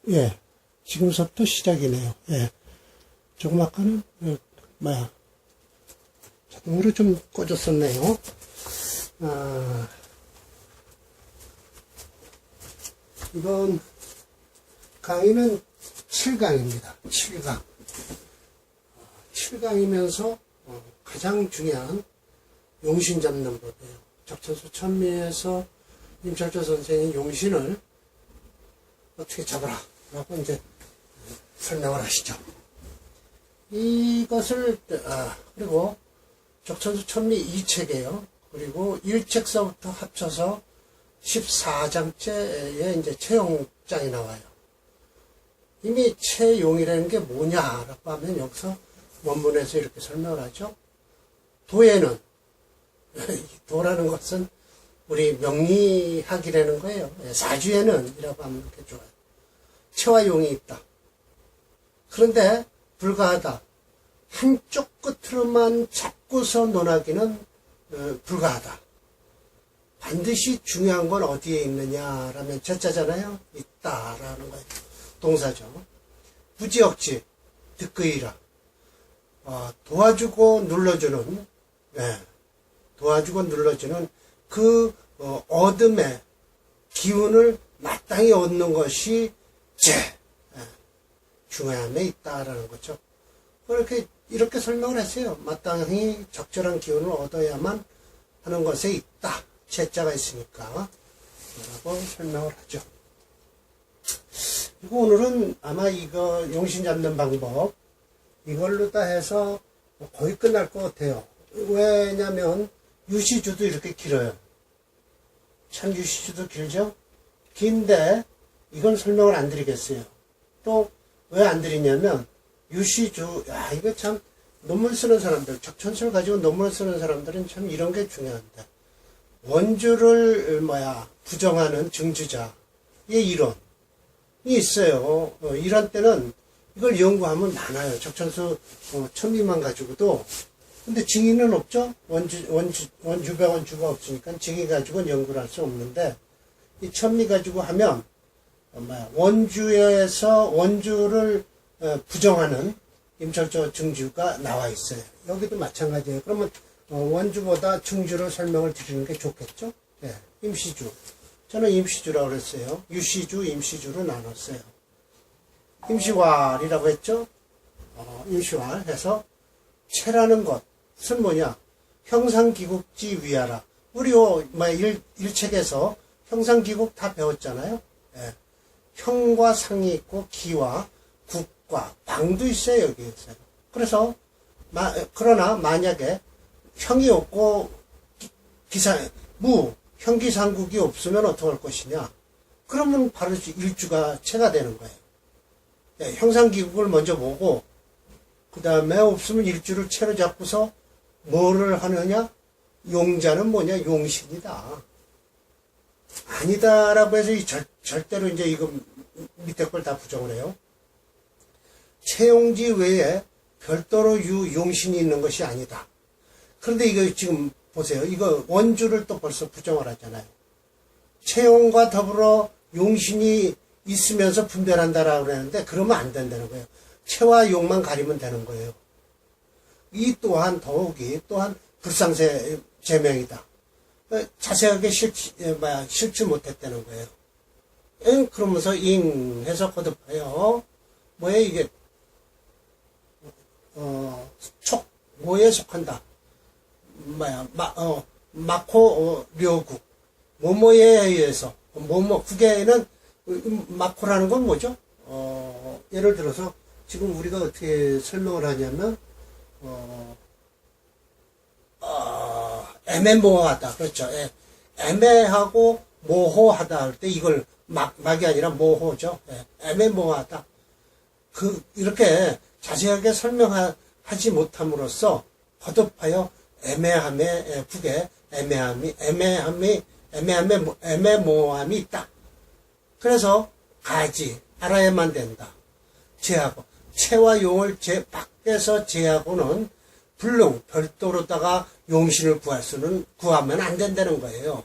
예, 지금부터 시작이네요. 예, 조금 아까는, 자동으로 좀 꺼졌었네요. 이번 강의는 7강입니다. 7강. 7강이면서 가장 중요한 용신 잡는 법이에요. 적천수 천미에서 임철조 선생이 용신을 어떻게 잡아라 라고 이제 설명을 하시죠. 이것을 그리고 적천수 천미 2책이에요. 그리고 1책서부터 합쳐서 14장째에 이제 채용장이 나와요. 이미 채용이라는 게 뭐냐라고 하면 여기서 원문에서 이렇게 설명을 하죠. 도에는 도라는 것은 우리 명리학이라는 거예요. 사주에는 이라고 하면 이렇게 좋아요. 채와 용이 있다. 그런데 불가하다. 한쪽 끝으로만 잡고서 논하기는 불가하다. 반드시 중요한 건 어디에 있느냐라면 제자잖아요. 있다라는 거예요. 동사죠. 부지억지 득의라. 도와주고 눌러주는, 도와주고 눌러주는 그 어둠의 기운을 마땅히 얻는 것이 중요함에 있다라는 거죠. 이렇게 설명을 했어요. 마땅히 적절한 기운을 얻어야만 하는 것에 있다. 제자가 있으니까 라고 설명을 하죠. 그리고 오늘은 아마 이거 용신 잡는 방법 이걸로 다 해서 거의 끝날 것 같아요. 왜냐면 유시주도 이렇게 길어요. 참 유시주도 길죠? 긴데 이건 설명을 안 드리겠어요. 또 왜 안 드리냐면 유시주, 이거 참 논문 쓰는 사람들, 적천수를 가지고 논문을 쓰는 사람들은 참 이런 게 중요한데 원주를 부정하는 증주자의 이론이 있어요. 이런 때는 이걸 연구하면 많아요. 적천수 천미만 가지고도. 근데 증인은 없죠? 원주가 없으니까 증인 가지고는 연구를 할 수 없는데, 이 천미 가지고 하면, 원주를 부정하는 임철조 증주가 나와 있어요. 여기도 마찬가지예요. 그러면, 원주보다 증주를 설명을 드리는 게 좋겠죠? 네, 임시주. 저는 임시주라고 그랬어요. 유시주, 임시주로 나눴어요. 임시활이라고 했죠? 임시활 해서, 채라는 것은 뭐냐? 형상기국지 위하라. 우리 일책에서 형상기국 다 배웠잖아요? 예. 형과 상이 있고, 기와 국과 방도 있어요, 여기 있어요. 그래서, 그러나 만약에 형이 없고, 형기상국이 없으면 어떻게 할 것이냐? 그러면 바로 일주가 채가 되는 거예요. 예, 형상기국을 먼저 보고, 그 다음에 없으면 일주를 채로 잡고서 뭐를 하느냐? 용자는 뭐냐? 용신이다. 아니다라고 해서 절대로 이제 이거 밑에 걸 다 부정을 해요. 채용지 외에 별도로 용신이 있는 것이 아니다. 그런데 이거 지금 보세요. 이거 원주를 또 벌써 부정을 하잖아요. 채용과 더불어 용신이 있으면서 분별한다라고 그러는데 그러면 안 된다는 거예요. 채와 용만 가리면 되는 거예요. 이 또한 또한 불상세 제명이다. 자세하게 실지 못했다는 거예요. 그러면서 해서 거듭해요. 뭐에 이게 뭐에 속한다. 마코 료국 뭐뭐에 의해서 국에는 마코라는 건 뭐죠? 예를 들어서 지금 우리가 어떻게 설명을 하냐면 애매모호하다. 그렇죠. 애매하고 모호하다 할 때 이걸 막이 아니라 모호죠. 애매모호하다. 이렇게 자세하게 설명하지 못함으로써 거듭하여 애매함의 애매모호함이 있다. 그래서 알아야만 된다. 제하고 채와 용을 밖에서 제하고는 별도로다가 용신을 구하면 안 된다는 거예요.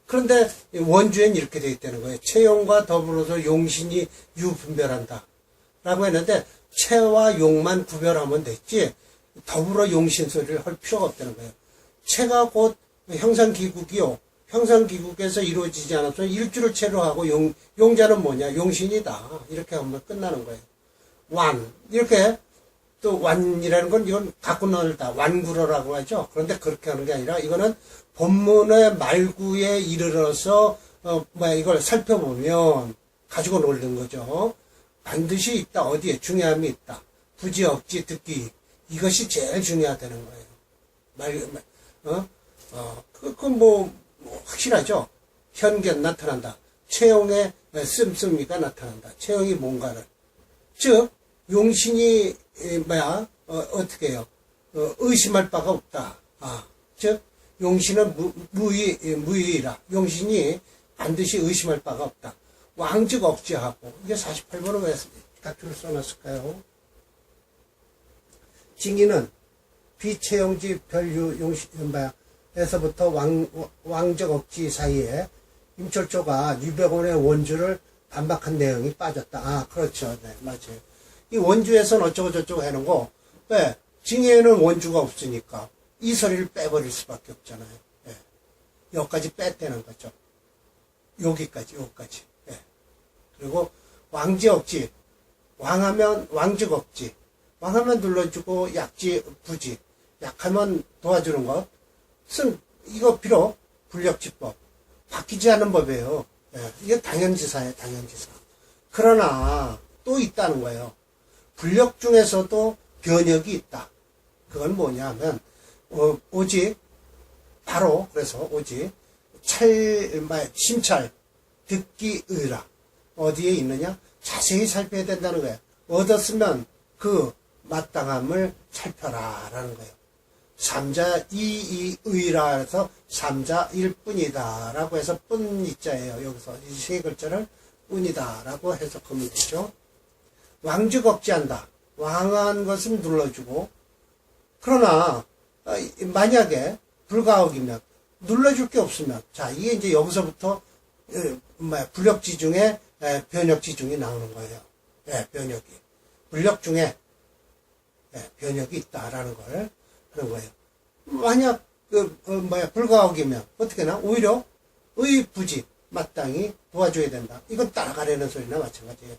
그런데 원주에는 이렇게 되어 있다는 거예요. 체용과 더불어서 용신이 유분별한다. 라고 했는데, 체와 용만 구별하면 됐지, 더불어 용신 소리를 할 필요가 없다는 거예요. 체가 곧 형상기국이요. 형상기국에서 이루어지지 않았으면 일주를 체로 하고 용자는 뭐냐? 용신이다. 이렇게 하면 끝나는 거예요. 완. 이렇게 또 완이라는 건 이건 갖고 놀다. 완구러라고 하죠. 그런데 그렇게 하는 게 아니라 이거는 본문의 말구에 이르러서 이걸 살펴보면 가지고 놀는 거죠. 반드시 있다. 어디에? 중요함이 있다. 부지, 억지, 듣기. 이것이 제일 중요하다는 거예요. 확실하죠? 현견 나타난다. 체용의 씀씀이가 나타난다. 체용이 뭔가를. 즉, 용신이, 어떻게 해요? 의심할 바가 없다. 즉, 용신은 무의라. 용신이 반드시 의심할 바가 없다. 왕즉 억지하고. 이게 48번은 왜 각주를 써놨을까요? 징의는 비체용지 별유 용신, 에서부터 왕적 억지 사이에 임철조가 유백원의 원주를 반박한 내용이 빠졌다. 그렇죠. 네, 맞아요. 이 원주에서는 어쩌고저쩌고 해놓은 거, 왜? 징해에는 원주가 없으니까 이 소리를 빼버릴 수밖에 없잖아요. 네. 여기까지 뺐다는 거죠. 여기까지. 네. 그리고 왕지 억지. 왕하면 왕즉 억지. 왕하면 눌러주고 약지 부지. 약하면 도와주는 것. 이거 비록 불력지법 바뀌지 않은 법이에요. 예, 이게 당연지사예요. 당연지사. 그러나 또 있다는 거예요. 불력 중에서도 변역이 있다. 그건 뭐냐 하면 오직 바로 그래서 오직 심찰 듣기 의라 어디에 있느냐 자세히 살펴야 된다는 거예요. 얻었으면 그 마땅함을 살펴라 라는 거예요. 삼자 이의라 해서 삼자일 뿐이다 라고 해서 뿐이자예요. 여기서 이 세 글자를 뿐이다 라고 해석하면 되죠. 왕즉 억지한다. 왕한 것은 눌러주고 그러나 만약에 불가옥이면 눌러줄 게 없으면 자 이게 이제 여기서부터 불력지 중에 변역지 중이 나오는 거예요. 변역이 불력 중에 변역이 있다라는 걸 하는 거예요. 만약 불가옥이면 어떻게 나 오히려 의부지 마땅히 도와줘야 된다. 이건 따라가려는 소리나 마찬가지예요.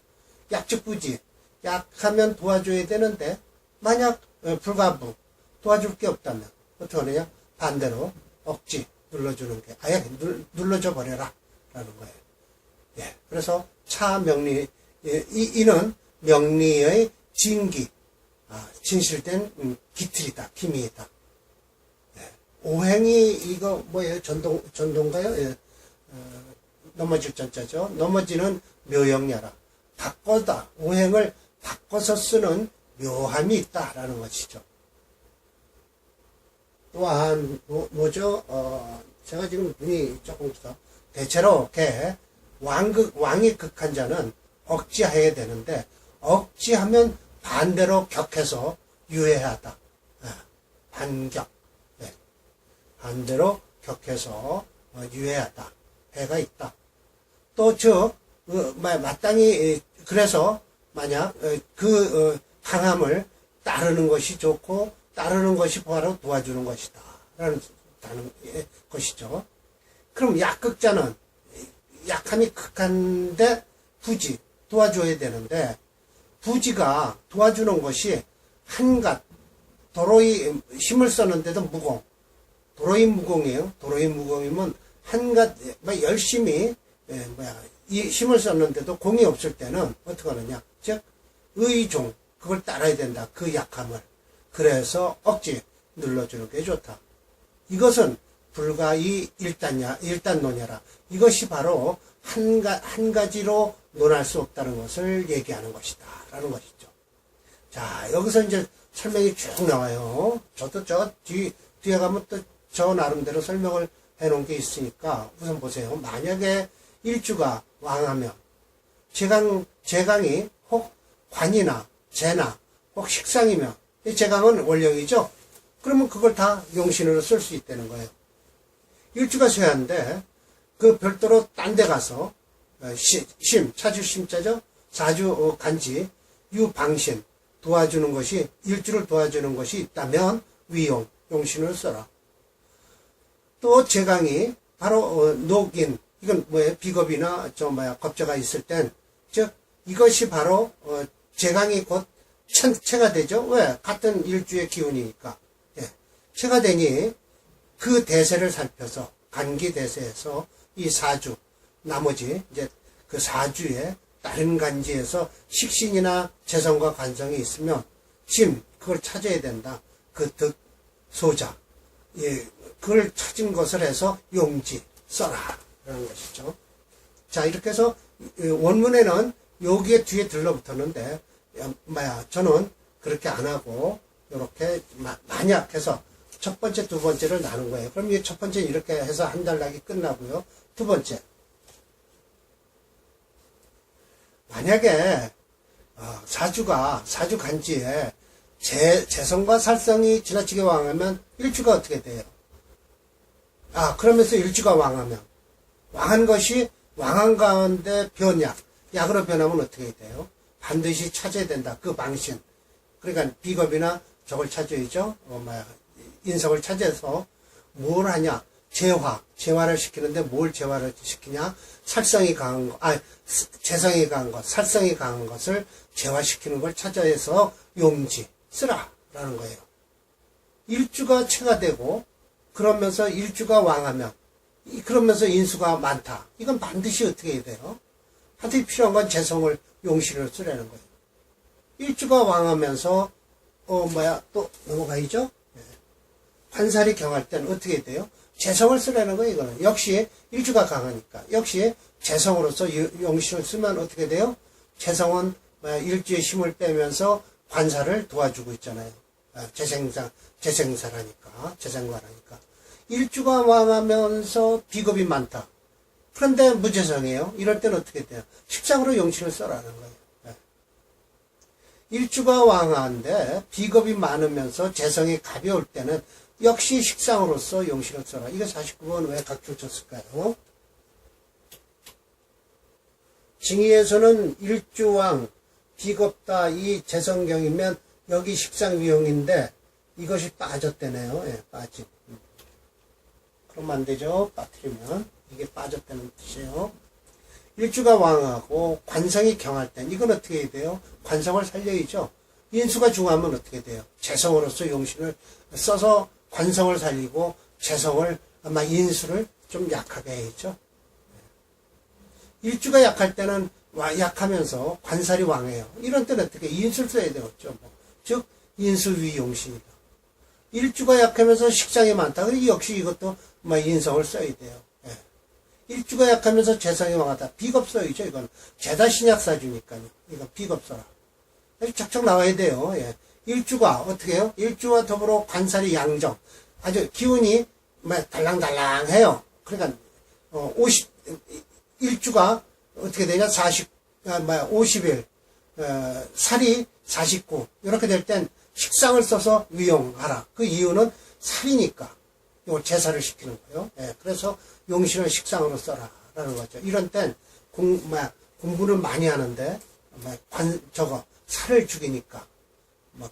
약즉부지 약하면 도와줘야 되는데 만약 불가부 도와줄 게 없다면 어떻게 하느냐 반대로 억지 눌러주는 게 아예 눌러줘 버려라 라는 거예요. 그래서 차명리 이는 명리의 진기 진실된 기틀이다 기미이다. 오행이 이거 뭐예요? 전동가요? 넘어질 전자죠. 넘어지는 묘영야라. 바꿔다. 오행을 바꿔서 쓰는 묘함이 있다라는 것이죠. 또한 뭐죠? 제가 지금 눈이 조금 있어. 대체로 이렇게 왕이 극한 자는 억지해야 되는데 억지하면 반대로 격해서 유해하다. 반격. 반대로 격해서 유해하다. 해가 있다. 또 즉 마땅히 그래서 만약 강함을 따르는 것이 좋고 따르는 것이 바로 도와주는 것이다 라는 것이죠. 그럼 약극자는 약함이 극한데 부지 도와줘야 되는데 부지가 도와주는 것이 한갓 도로이 힘을 썼는데도 무공 도로이 무공이에요. 도로이 무공이면 한갓 열심히 이 힘을 썼는데도 공이 없을 때는 어떻게 하느냐 즉 의종 그걸 따라야 된다. 그 약함을 그래서 억지 눌러주는 게 좋다. 이것은 불가이 일단논이라. 이것이 바로 한 가지로 논할 수 없다는 것을 얘기하는 것이다. 라는 것이죠. 자, 여기서 이제 설명이 쭉 나와요. 저도 뒤에 가면 또 저 나름대로 설명을 해 놓은 게 있으니까 우선 보세요. 만약에 일주가 왕하면 제강이 혹 관이나 재나 혹 식상이면 제강은 원령이죠. 그러면 그걸 다 용신으로 쓸 수 있다는 거예요. 일주가 쇠한데 그 별도로 딴 데 가서 차주 심자죠. 사주 간지 유방신 도와주는 것이 일주를 도와주는 것이 있다면 위용 용신을 써라. 또 제강이 바로 녹인 이건 뭐예요? 비겁이나 겁자가 있을 땐 즉 이것이 바로 제강이 곧 체가 되죠. 왜? 같은 일주의 기운이니까. 예. 체가 되니 그 대세를 살펴서 간기 대세에서 이 사주 나머지 이제 그 사주에 다른 간지에서 식신이나 재성과 관성이 있으면 그걸 찾아야 된다. 그 득, 소자, 예, 그걸 찾은 것을 해서 용지 써라 라는 것이죠. 자, 이렇게 해서 원문에는 여기에 뒤에 들러붙었는데 저는 그렇게 안 하고 이렇게 만약 해서 첫 번째, 두 번째를 나눈 거예요. 그럼 이 첫 번째 이렇게 해서 한 단락이 끝나고요. 두 번째, 만약에 사주 간지에 재성과 살성이 지나치게 왕하면 일주가 어떻게 돼요? 그러면서 일주가 왕한 것이 왕한 가운데 약으로 변하면 어떻게 돼요? 반드시 찾아야 된다. 그 방신. 그러니까 비겁이나 저걸 찾아야죠. 인석을 찾아서 뭘 하냐? 재화를 시키는데 뭘 재화를 시키냐? 살성이 강한 것, 재성이 강한 것, 살성이 강한 것을 재화시키는 걸 찾아서 용지 쓰라라는 거예요. 일주가 체가 되고 그러면서 일주가 왕하면 그러면서 인수가 많다. 이건 반드시 어떻게 해야 돼요? 반드시 필요한 건 재성을 용신을 쓰라는 거예요. 일주가 왕하면서 또 넘어가야죠. 관살이 경할 때는 어떻게 해야 돼요? 재성을 쓰라는 거예요. 이거는 역시 일주가 강하니까 역시 재성으로서 용신을 쓰면 어떻게 돼요? 재성은 일주의 힘을 빼면서 관살을 도와주고 있잖아요. 재생사라니까 일주가 왕하면서 비겁이 많다. 그런데 무재성이에요. 이럴 때는 어떻게 돼요? 식상으로 용신을 써라는 거예요. 일주가 왕하는데 비겁이 많으면서 재성이 가벼울 때는 역시 식상으로서 용신을 써라. 이거 49번 왜 각줄 쳤을까요? 징의에서는 일주왕 비겁다 이 재성경이면 여기 식상위용인데 이것이 빠졌대네요. 예, 빠짐. 그러면 안 되죠. 빠뜨리면 이게 빠졌다는 뜻이에요. 일주가 왕하고 관성이 경할 땐 이건 어떻게 해야 돼요? 관성을 살려야죠. 인수가 중하면 어떻게 돼요? 재성으로서 용신을 써서 관성을 살리고 재성을 인수를 좀 약하게 해야죠. 일주가 약할 때는 약하면서 관살이 왕해요. 이런 때는 어떻게 인수를 써야 되겠죠. 즉 인수위 용신이다. 일주가 약하면서 식상이 많다. 그리고 역시 이것도 인성을 써야 돼요. 예. 일주가 약하면서 재성이 왕하다. 비겁 써야죠. 이건 제다신약사주니까요. 이거 비겁 써라. 척척 나와야 돼요. 예. 일주가 어떻게 해요? 일주와 더불어 관살이 양정. 아주 기운이 달랑달랑해요. 그러니까 일주가 어떻게 되냐? 50일 살이 49 이렇게 될 땐 식상을 써서 위용하라. 그 이유는 살이니까 이걸 제사를 시키는 거예요. 예, 그래서 용신을 식상으로 써라라는 거죠. 이런 땐 공부는 많이 하는데 살을 죽이니까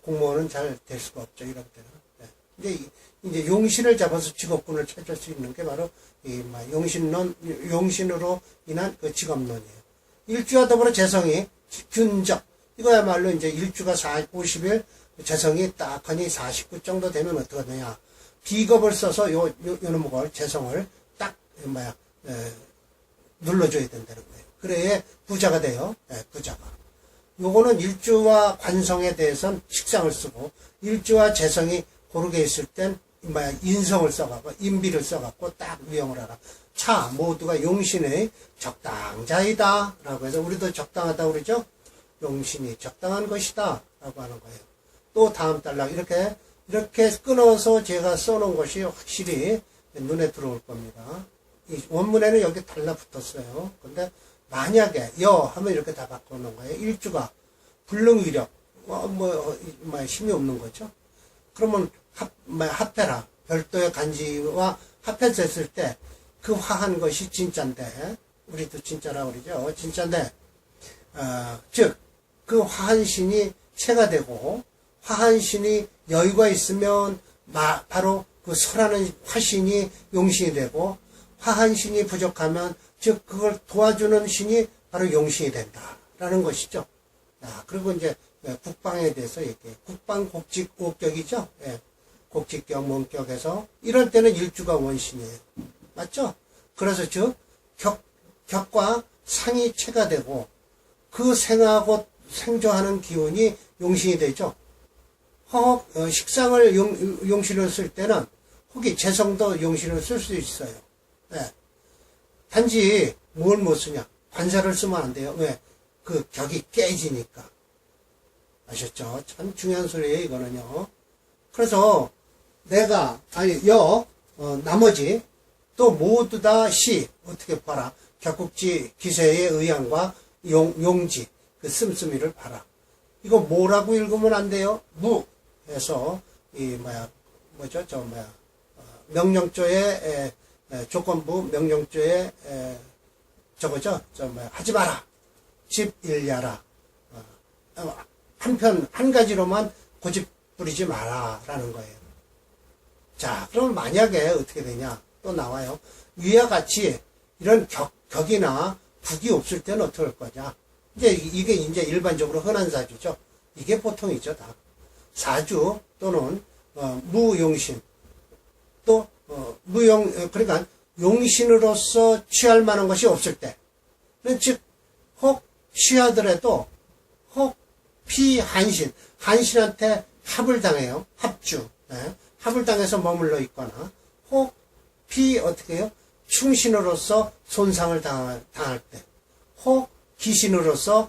공무원은 잘 될 수가 없죠. 이런 때는. 이제 용신을 잡아서 직업군을 찾을 수 있는 게 바로 이 용신으로 인한 그 직업론이에요. 일주와 더불어 재성이 균적 이거야말로 이제 일주가 50일 재성이 딱하니 49 정도 되면 어떻게 되냐? 비겁을 써서 요놈 걸 재성을 딱 눌러줘야 된다는 거예요. 그래야 부자가 돼요. 부자가. 요거는 일주와 관성에 대해서는 식상을 쓰고 일주와 재성이 고르게 있을 땐 인성을 써갖고 인비를 써갖고 딱 위용을 하라. 모두가 용신의 적당자이다 라고 해서 우리도 적당하다고 그러죠. 용신이 적당한 것이다 라고 하는 거예요. 또 다음 단락 이렇게 끊어서 제가 써놓은 것이 확실히 눈에 들어올 겁니다. 이 원문에는 여기 달라붙었어요. 근데 만약에 하면 이렇게 다 바꿔놓은 거예요. 일주가 불능위력 힘이 없는 거죠. 그러면 합해라. 별도의 간지와 합해서 했을 때 그 화한 것이 진짜인데, 우리도 진짜라고 그러죠. 진짜인데, 즉, 그 화한 신이 체가 되고, 화한 신이 여유가 있으면, 바로 그 설하는 화신이 용신이 되고, 화한 신이 부족하면, 즉, 그걸 도와주는 신이 바로 용신이 된다라는 것이죠. 그리고 이제, 국방에 대해서 얘기해요. 국방 곡직 오격이죠. 예. 곡직격, 원격에서, 이럴 때는 일주가 원신이에요. 맞죠? 그래서 즉, 격과 상이 체가 되고, 그 생하고 생조하는 기운이 용신이 되죠. 혹 식상을 용신을 쓸 때는 혹이 재성도 용신을 쓸 수 있어요. 네. 단지 뭘 못 쓰냐? 관사를 쓰면 안 돼요. 왜? 그 격이 깨지니까. 아셨죠? 참 중요한 소리예요, 이거는요. 그래서 내가 나머지 또 모두 다 시 어떻게 봐라. 격국지 기세의 의향과 용지 그 씀씀이를 봐라. 이거 뭐라고 읽으면 안 돼요? 무 해서 명령조의 조건부 명령조의 저거죠. 하지 마라. 집 일야라. 한 가지로만 고집 부리지 마라라는 거예요. 자, 그럼 만약에 어떻게 되냐? 또 나와요. 위와 같이 이런 격이나 북이 없을 때는 어떻게 할 거냐? 이게 이제 일반적으로 흔한 사주죠. 이게 보통이죠, 다. 사주 또는 무용신 또 그러니까 용신으로서 취할 만한 것이 없을 때, 즉 혹 취하더라도 혹 피한신, 한신한테 합을 당해요. 합주, 네. 합을 당해서 머물러 있거나 혹 어떻게 해요? 충신으로서 손상을 당할 때, 혹 기신으로서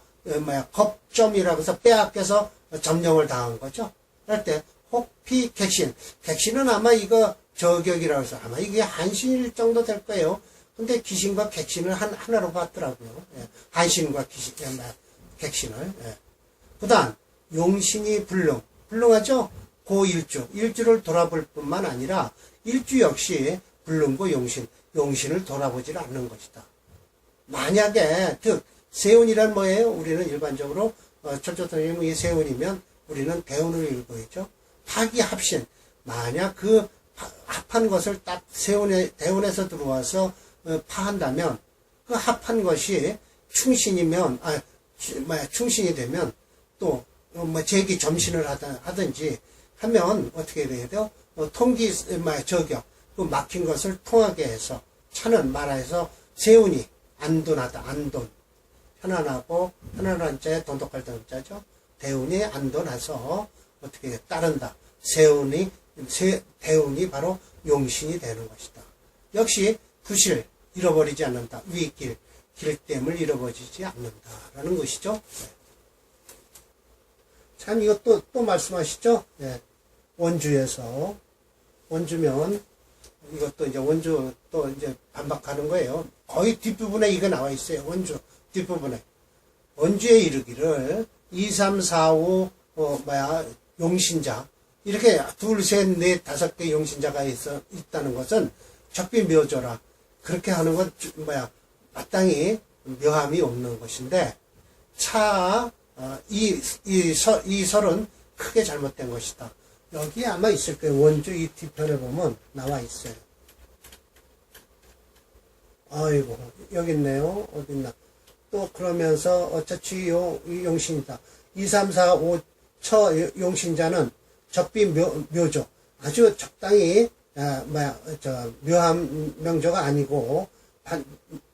겁점이라고 해서 빼앗겨서 점령을 당한 거죠. 그럴 때 혹 객신, 객신은 아마 이거 저격이라고 해서 아마 이게 한신일 정도 될 거예요. 근데 기신과 객신을 하나로 봤더라고요. 예. 한신과 객신을. 예. 그 다음 용신이 불능하죠. 일주를 돌아볼 뿐만 아니라 일주 역시 불능고 용신을 돌아보질 않는 것이다. 만약에 세운이란 뭐예요? 우리는 일반적으로 철조선생님이 세운이면 우리는 대운을 읽어야죠. 파기합신, 만약 그 합한 것을 딱 대운에서 들어와서 파한다면 그 합한 것이 충신이면 충신이 되면 또 제기 점신을 하든지 하면 어떻게 돼야 돼요? 저격, 그 막힌 것을 통하게 해서 차는 말해서 세운이 안돈하다. 안돈, 편안한 자에 돈독할 돈자죠. 대운이 안돈해서 어떻게 따른다. 대운이 바로 용신이 되는 것이다. 역시 구실 잃어버리지 않는다. 위길, 길댐을 잃어버리지 않는다라는 것이죠. 네. 참 이거 또 말씀하시죠. 네. 원주에서 원주면 이것도 이제 원주 또 이제 반박하는 거예요. 거의 뒷부분에 이거 나와 있어요. 원주 뒷부분에 원주에 이르기를 2, 3, 4, 5 용신자 이렇게 둘, 셋, 넷, 5개 용신자가 있다는 것은 적비묘조라 그렇게 하는 건 마땅히 묘함이 없는 것인데 이 설은 크게 잘못된 것이다. 여기에 아마 있을 거예요. 원주 이 뒤편에 보면 나와 있어요. 아이고 여기 있네요. 어딨나. 또 그러면서 어차피 용신이다. 2, 3, 4, 5 용신자는 적비 묘조 아주 적당히 묘한 명조가 아니고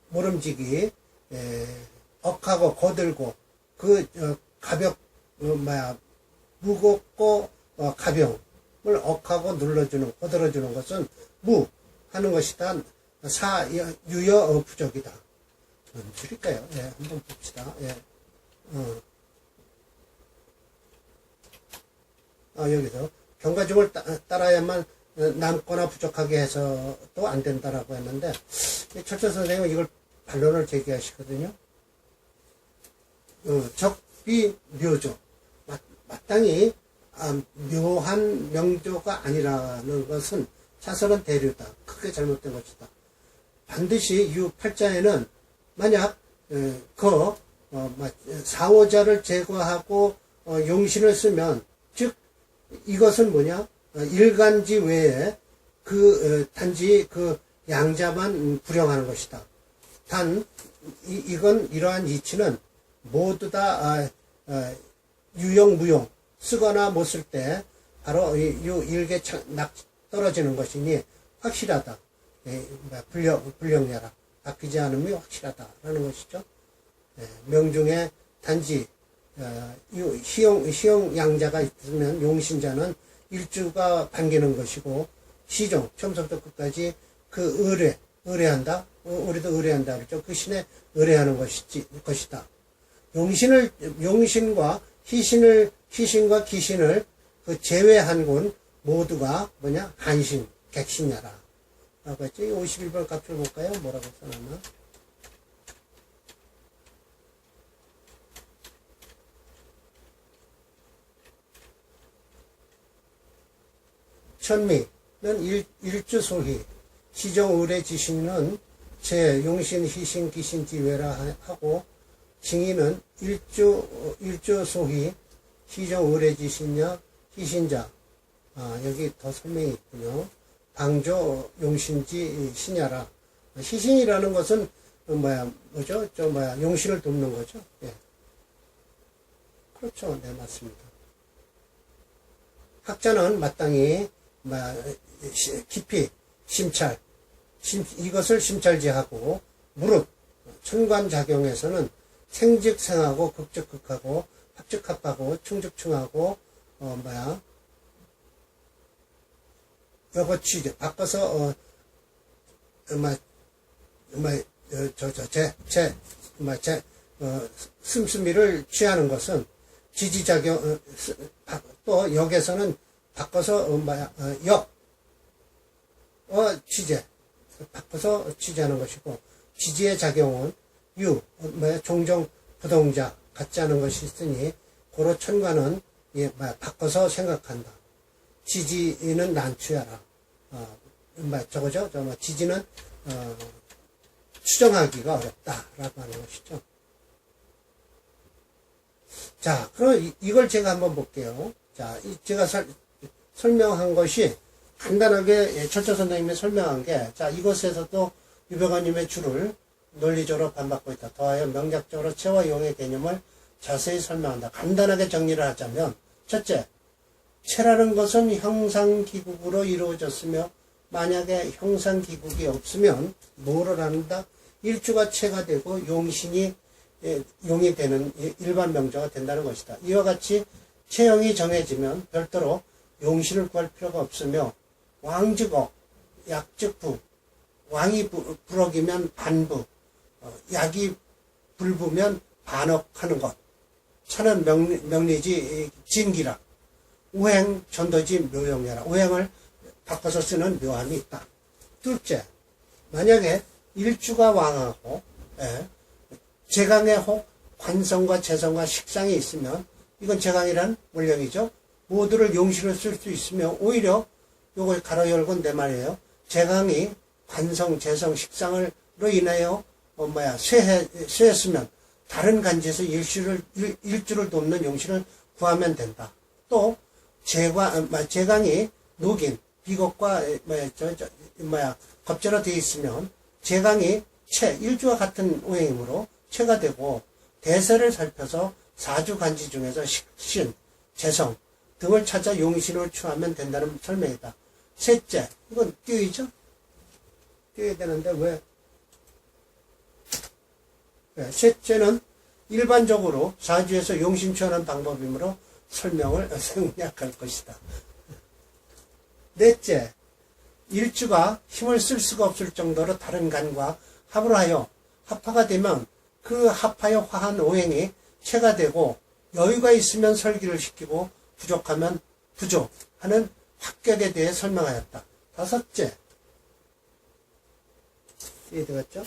모름지기 억하고 거들고 무겁고 가병을 억하고 거들어주는 것은 무 하는 것이다. 유여 부족이다. 줄일까요? 예, 한번 봅시다. 예. 여기서 경가중을 따라야만 남거나 부족하게 해서도 안 된다라고 했는데 철저 선생님은 이걸 반론을 제기하시거든요. 적비 묘조 마땅히 묘한 명조가 아니라는 것은 사설은 대류다. 크게 잘못된 것이다. 반드시 이 팔자에는 만약 사오자를 제거하고 용신을 쓰면, 즉 이것은 뭐냐, 일간지 외에 단지 양자만 불용하는 것이다. 단 이건 이러한 이치는 모두 다 유용 무용 쓰거나 못 쓸 때 바로 이 일개 떨어지는 것이니 확실하다. 불령야라. 바뀌지 않음이 확실하다라는 것이죠. 명중에 단지 희용 양자가 있으면 용신자는 일주가 반기는 것이고, 시종 처음부터 끝까지 의뢰한다. 우리도 의뢰한다 그렇죠. 그 신에 의뢰하는 것이다. 용신과 희신과 기신을 제외한 군 모두가 뭐냐, 한신, 객신야라. 라고 했죠. 51번 값을 볼까요? 뭐라고 써놨나? 천미는 일주소희, 시정의뢰 지신은 용신, 희신, 기신, 지외라 하고, 징의는 일주소희, 시정의뢰 지신야, 희신자. 여기 더 설명이 있군요. 방조, 용신지, 신야라. 희신이라는 것은 용신을 돕는 거죠. 예. 그렇죠. 네, 맞습니다. 학자는 마땅히 깊이 심찰, 이것을 심찰지하고, 무릇 천관작용에서는 생즉생하고 극즉극하고 합즉합하고 충즉충하고 여거취 바꿔서 씀씀이를 취하는 것은 지지작용, 또 역에서는 바꿔서 취재 바꿔서 취재하는 것이고, 지지의 작용은 종종 부동자 같지 않은 것이 있으니 고로 천관은 바꿔서 생각한다. 지지는 난추야라. 지지는 추정하기가 어렵다라고 하는 것이죠. 자, 그럼 이걸 제가 한번 볼게요. 자, 제가 설명한 것이 간단하게 철저 선생님이 설명한 게, 자, 이것에서도 유병환님의 줄을 논리적으로 반박하고 있다. 더하여 명작적으로 체와 용의 개념을 자세히 설명한다. 간단하게 정리를 하자면, 첫째, 체라는 것은 형상기국으로 이루어졌으며, 만약에 형상기국이 없으면 뭐를 한다? 일주가 체가 되고 용신이 용이 되는 일반 명자가 된다는 것이다. 이와 같이 체형이 정해지면 별도로 용신을 구할 필요가 없으며, 왕즉억, 약즉부, 왕이 불억이면 반부, 약이 불부면 반억하는 것, 차는 명리지 진기라, 우행 전도지 묘용이라. 우행을 바꿔서 쓰는 묘함이 있다. 둘째, 만약에 일주가 왕하고 제강의 혹 관성과 재성과 식상이 있으면, 이건 제강이란 원령이죠. 모두를 용신을 쓸 수 있으며, 오히려 요걸 가로 열고 내 말이에요. 제강이 관성, 재성, 식상으로 인하여 쇠했으면 다른 간지에서 일주를 돕는 용신을 구하면 된다. 또 제강이 녹인 비겁과 겁제로 되어 있으면 제강이 일주와 같은 오행이므로 체가 되고, 대세를 살펴서 사주 간지 중에서 식신, 재성 등을 찾아 용신을 추하면 된다는 설명이다. 셋째, 이건 띄어야죠? 띄어야 되는데 왜? 셋째는 일반적으로 사주에서 용신 추하는 방법이므로 설명을 생략할 것이다. 넷째, 일주가 힘을 쓸 수가 없을 정도로 다른 간과 합을 하여 합화가 되면 그 합하여 화한 오행이 체가 되고, 여유가 있으면 설기를 시키고 부족하면 부족하는 합격에 대해 설명하였다. 다섯째, 이해되겠죠?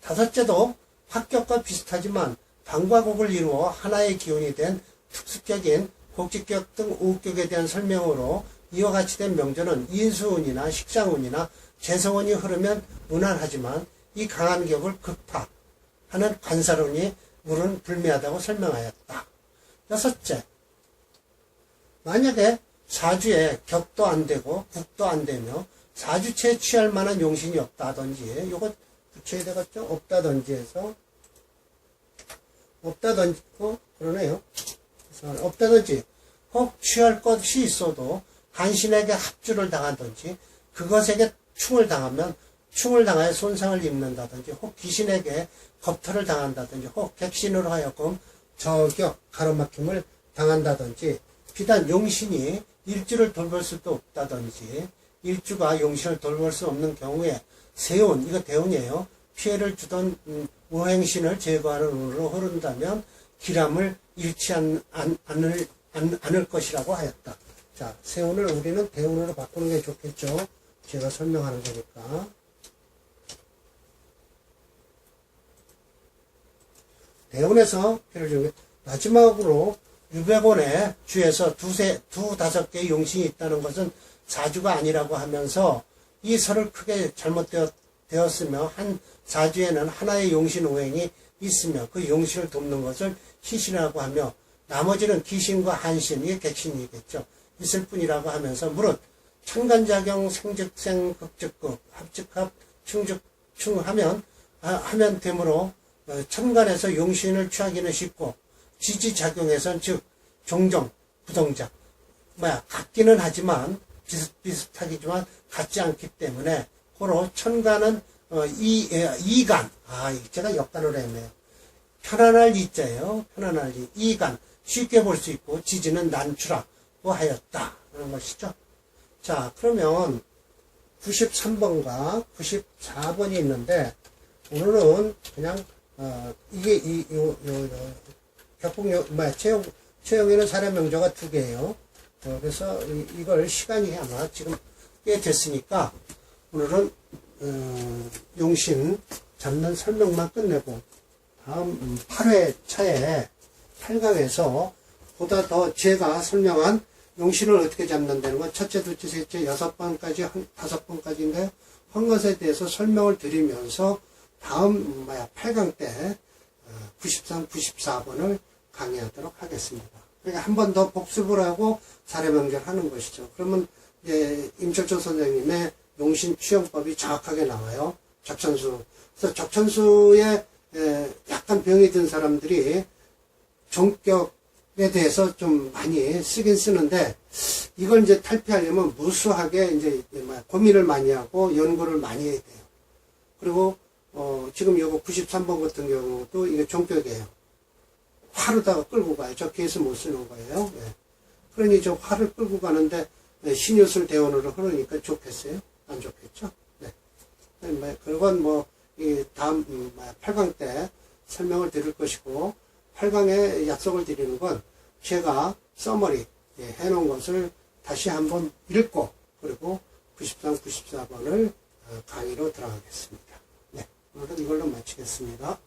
다섯째도 합격과 비슷하지만 방과 곡을 이루어 하나의 기운이 된 특수격인 곡직격 등 우격에 대한 설명으로 이와 같이 된 명제는 인수운이나 식상운이나 재성원이 흐르면 무난하지만 이 강한 격을 극파하는 관사론이 물은 불미하다고 설명하였다. 여섯째, 만약에 사주에 격도 안 되고 국도 안 되며 사주체에 취할 만한 용신이 없다든지, 요거 붙여야 되겠죠? 없다든지 해서, 없다든지, 그러네요. 없다든지, 혹 취할 것이 있어도 간신에게 합주를 당하든지, 그것에게 충을 당하면 충을 당하여 손상을 입는다든지, 혹 귀신에게 겁탈을 당한다든지, 혹 객신으로 하여금 저격, 가로막힘을 당한다든지, 비단 용신이 일주를 돌볼 수도 없다든지, 일주가 용신을 돌볼 수 없는 경우에 세운, 이거 대운이에요. 피해를 주던 오행신을 제거하는 운으로 흐른다면 기람을 잃지 않을 것이라고 하였다. 자, 세운을 우리는 대운으로 바꾸는 게 좋겠죠. 제가 설명하는 거니까. 대운에서 피해를 주는 게 마지막으로 600원의 주에서 다섯 개의 용신이 있다는 것은 사주가 아니라고 하면서 이 설을 크게 잘못되었으며 한 사주에는 하나의 용신 오행이 있으며 그 용신을 돕는 것을 희신이라고 하며 나머지는 기신과 한신, 이게 객신이겠죠. 있을 뿐이라고 하면서 무릇 천간작용 생즉생 극즉극 합즉합 충즉충하면 되므로 천간에서 용신을 취하기는 쉽고 지지작용에선 즉 종정 부동작 같기는 하지만 비슷하기지만 같지 않기 때문에 고로 천간은 이간 제가 역간으로 했네요. 편안할 이자예요. 편안할 이간 쉽게 볼 수 있고 지지는 난추라고 하였다 하는 것이죠. 자, 그러면 93번과 94번이 있는데 오늘은 그냥 이게 격풍 최영에는 사례명조가 2개예요. 그래서 이걸 시간이 아마 지금 꽤 됐으니까 오늘은 용신 잡는 설명만 끝내고 다음 8회 차에 8강에서 보다 더 제가 설명한 용신을 어떻게 잡는다는 건 첫째, 둘째, 셋째, 6번까지, 5번까지인가요? 한 것에 대해서 설명을 드리면서 다음 8강 때 93, 94번을 강의하도록 하겠습니다. 그러니까 한 번 더 복습을 하고 사례명절하는 것이죠. 그러면 이제 임철조 선생님의 용신 취형법이 정확하게 나와요. 적천수. 그래서 적천수에 약간 병이 든 사람들이 종격에 대해서 좀 많이 쓰긴 쓰는데 이걸 이제 탈피하려면 무수하게 이제 고민을 많이 하고 연구를 많이 해야 돼요. 그리고 지금 요거 93번 같은 경우도 이게 종격이에요. 화로다가 끌고 가요. 저 케이스 못 쓰는 거예요. 네. 그러니 저 화를 끌고 가는데 신유술 대원으로 흐르니까 좋겠어요? 안 좋겠죠? 네. 그건 이 다음 8강 때 설명을 드릴 것이고 8강에 약속을 드리는 건 제가 서머리 해놓은 것을 다시 한번 읽고 그리고 93, 94번을 강의로 들어가겠습니다. 네. 오늘은 이걸로 마치겠습니다.